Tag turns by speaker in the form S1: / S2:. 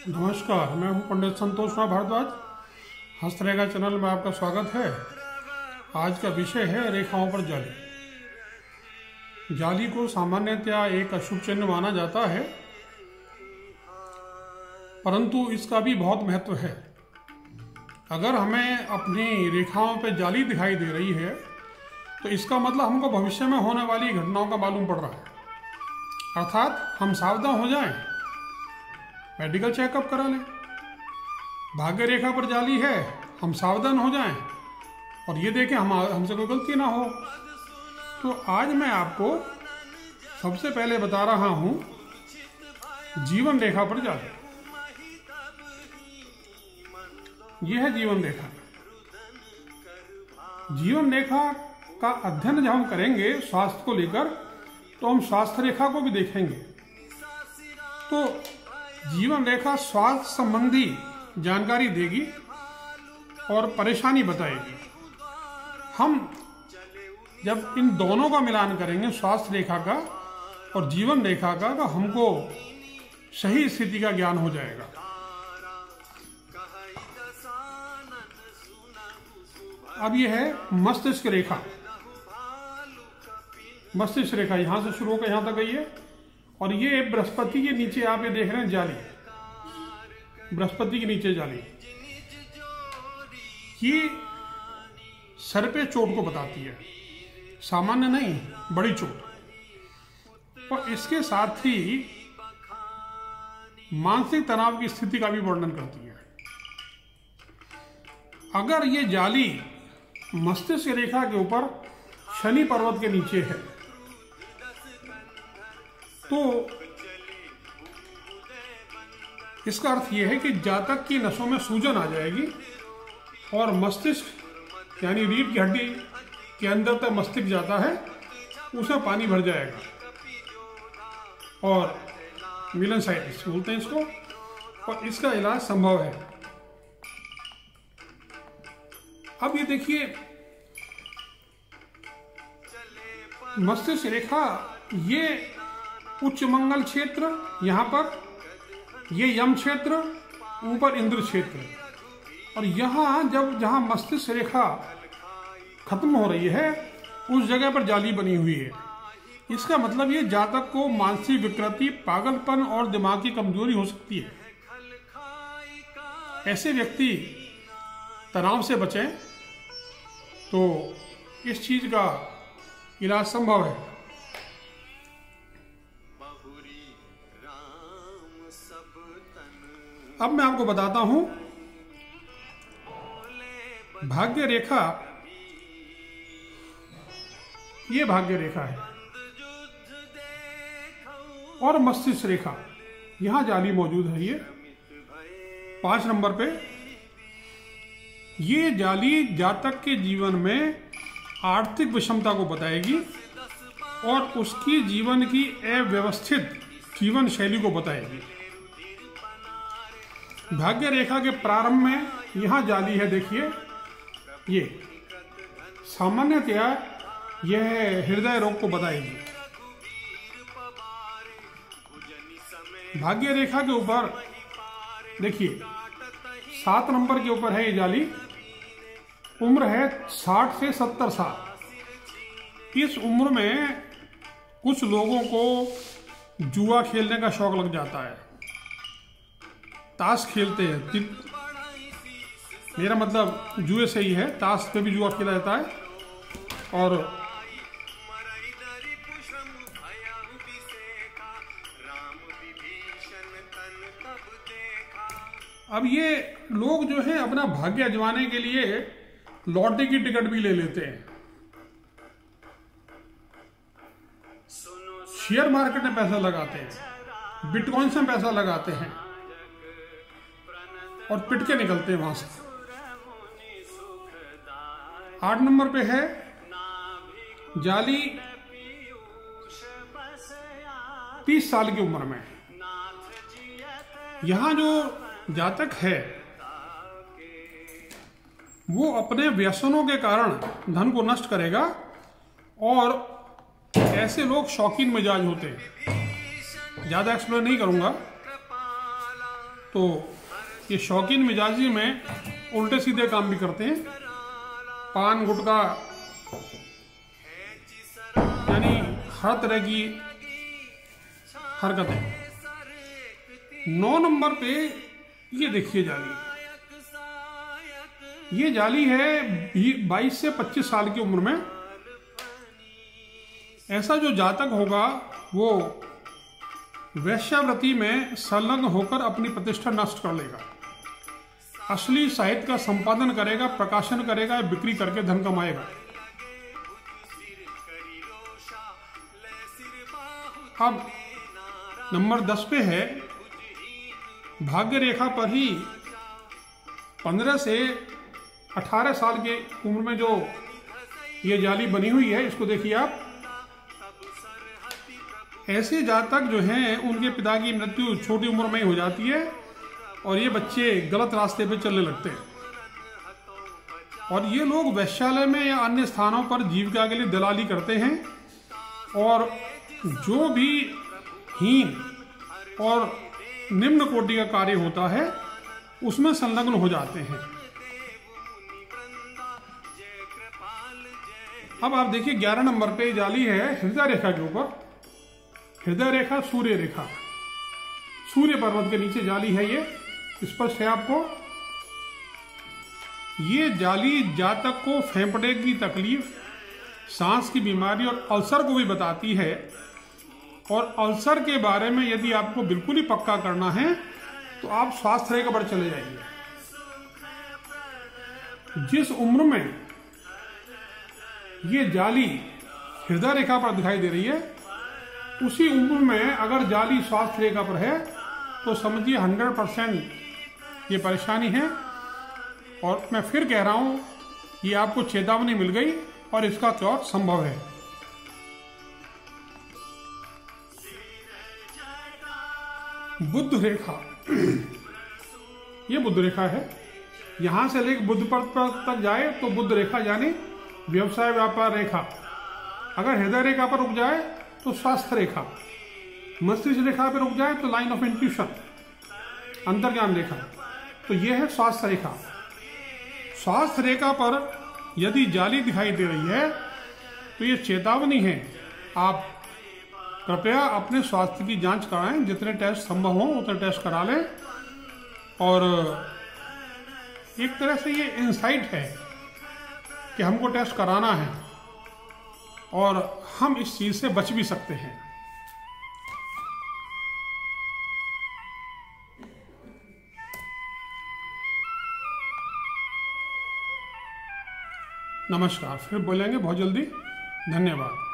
S1: नमस्कार, मैं हूं पंडित संतोष भारद्वाज। हस्तरेखा चैनल में आपका स्वागत है। आज का विषय है रेखाओं पर जाली। जाली को सामान्यतया एक अशुभ चिन्ह माना जाता है, परंतु इसका भी बहुत महत्व है। अगर हमें अपनी रेखाओं पर जाली दिखाई दे रही है तो इसका मतलब हमको भविष्य में होने वाली घटनाओं का मालूम पड़ रहा है। अर्थात हम सावधान हो जाएं, मेडिकल चेकअप करा लें। भाग्य रेखा पर जाली है, हम सावधान हो जाएं और ये देखें हमसे कोई गलती ना हो। तो आज मैं आपको सबसे पहले बता रहा हूं जीवन रेखा पर जाली। यह है जीवन रेखा। जीवन रेखा का अध्ययन जब हम करेंगे स्वास्थ्य को लेकर, तो हम स्वास्थ्य रेखा को भी देखेंगे। तो जीवन रेखा स्वास्थ्य संबंधी जानकारी देगी और परेशानी बताएगी। हम जब इन दोनों का मिलान करेंगे, स्वास्थ्य रेखा का और जीवन रेखा का, तो हमको सही स्थिति का ज्ञान हो जाएगा। अब यह है मस्तिष्क रेखा। मस्तिष्क रेखा यहां से शुरू होकर यहां तक गई है और ये बृहस्पति के नीचे आप ये देख रहे हैं जाली। बृहस्पति के नीचे जाली, ये सर पे चोट को बताती है, सामान्य नहीं, बड़ी चोट। और इसके साथ ही मानसिक तनाव की स्थिति का भी वर्णन करती है। अगर ये जाली मस्तिष्क रेखा के ऊपर शनि पर्वत के नीचे है तो इसका अर्थ यह है कि जातक की नसों में सूजन आ जाएगी और मस्तिष्क यानी रीढ़ की हड्डी के अंदर तक मस्तिष्क जाता है, उसमें पानी भर जाएगा और मिलनसाइटिस बोलते हैं इसको, और इसका इलाज संभव है। अब ये देखिए, मस्तिष्क रेखा ये उच्च मंगल क्षेत्र, यहां पर ये यम क्षेत्र, ऊपर इंद्र क्षेत्र, और यहां जहां मस्तिष्क रेखा खत्म हो रही है उस जगह पर जाली बनी हुई है। इसका मतलब ये जातक को मानसिक विकृति, पागलपन और दिमाग की कमजोरी हो सकती है। ऐसे व्यक्ति तनाव से बचें तो इस चीज का इलाज संभव है। अब मैं आपको बताता हूं भाग्य रेखा। ये भाग्य रेखा है और मस्तिष्क रेखा, यहां जाली मौजूद है। ये 5 नंबर पे ये जाली जातक के जीवन में आर्थिक विषमता को बताएगी और उसकी जीवन की अव्यवस्थित जीवन शैली को बताएगी। भाग्य रेखा के प्रारंभ में यहां जाली है, देखिए ये सामान्यतया यह हृदय रोग को बताएगी। भाग्य रेखा के ऊपर देखिए 7 नंबर के ऊपर है ये जाली। उम्र है 60 से 70 साल। इस उम्र में कुछ लोगों को जुआ खेलने का शौक लग जाता है, ताश खेलते हैं। मेरा मतलब जुए से ही है, ताश पे भी जुआ खेला जाता है। और अब ये लोग जो है अपना भाग्य आजमाने के लिए लॉटरी की टिकट भी ले लेते हैं, शेयर मार्केट में पैसा लगाते हैं, बिटकॉइन में पैसा लगाते हैं और पिट के निकलते हैं वहां से। 8 नंबर पे है जाली 30 साल की उम्र में। यहां जो जातक है वो अपने व्यसनों के कारण धन को नष्ट करेगा और ऐसे लोग शौकीन मिजाज होते हैं। ज्यादा एक्सप्लेन नहीं करूंगा। तो ये शौकीन मिजाजी में उल्टे सीधे काम भी करते हैं। पान गुटखा यानी हर तरह की हरकतें। 9 नंबर पे ये देखिए जाली। ये जाली है 22 से 25 साल की उम्र में। ऐसा जो जातक होगा वो वेश्यावृत्ति में संलग्न होकर अपनी प्रतिष्ठा नष्ट कर लेगा, असली साहित्य का संपादन करेगा, प्रकाशन करेगा, बिक्री करके धन कमाएगा। अब नंबर 10 पे है भाग्य रेखा पर ही 15 से 18 साल के उम्र में जो ये जाली बनी हुई है, इसको देखिए आप। ऐसे जातक जो हैं उनके पिता की मृत्यु छोटी उम्र में ही हो जाती है और ये बच्चे गलत रास्ते पे चलने लगते हैं और ये लोग वैश्यालय में या अन्य स्थानों पर जीविका के लिए दलाली करते हैं और जो भी हीन और निम्न कोटि का कार्य होता है उसमें संलग्न हो जाते हैं। अब आप देखिए 11 नंबर पे जाली है हृदय रेखा के ऊपर। हृदय रेखा सूर्य रेखा, सूर्य पर्वत के नीचे जाली है। ये स्पष्ट है आपको। ये जाली जातक को फेफड़े की तकलीफ, सांस की बीमारी और अल्सर को भी बताती है। और अल्सर के बारे में यदि आपको बिल्कुल ही पक्का करना है तो आप स्वास्थ्य रेखा पर चले जाइए। जिस उम्र में ये जाली हृदय रेखा पर दिखाई दे रही है उसी उम्र में अगर जाली स्वास्थ्य रेखा पर है तो समझिए 100% ये परेशानी है। और मैं फिर कह रहा हूं ये आपको चेतावनी मिल गई और इसका क्योर संभव है। बुध रेखा, ये बुध रेखा है। यहां से लेकर बुध पर तक जाए तो बुध रेखा यानी व्यवसाय व्यापार रेखा। अगर हृदय रेखा पर रुक जाए तो स्वास्थ्य रेखा, मस्तिष्क रेखा पर रुक जाए तो लाइन ऑफ इंट्यूशन, अंतर्ज्ञान रेखा। तो यह है स्वास्थ्य रेखा। स्वास्थ्य रेखा पर यदि जाली दिखाई दे रही है तो ये चेतावनी है। आप कृपया अपने स्वास्थ्य की जांच कराएं, जितने टेस्ट संभव हो उतने टेस्ट करा लें। और एक तरह से ये इंसाइट है कि हमको टेस्ट कराना है और हम इस चीज से बच भी सकते हैं। नमस्कार, फिर बोलेंगे बहुत जल्दी। धन्यवाद।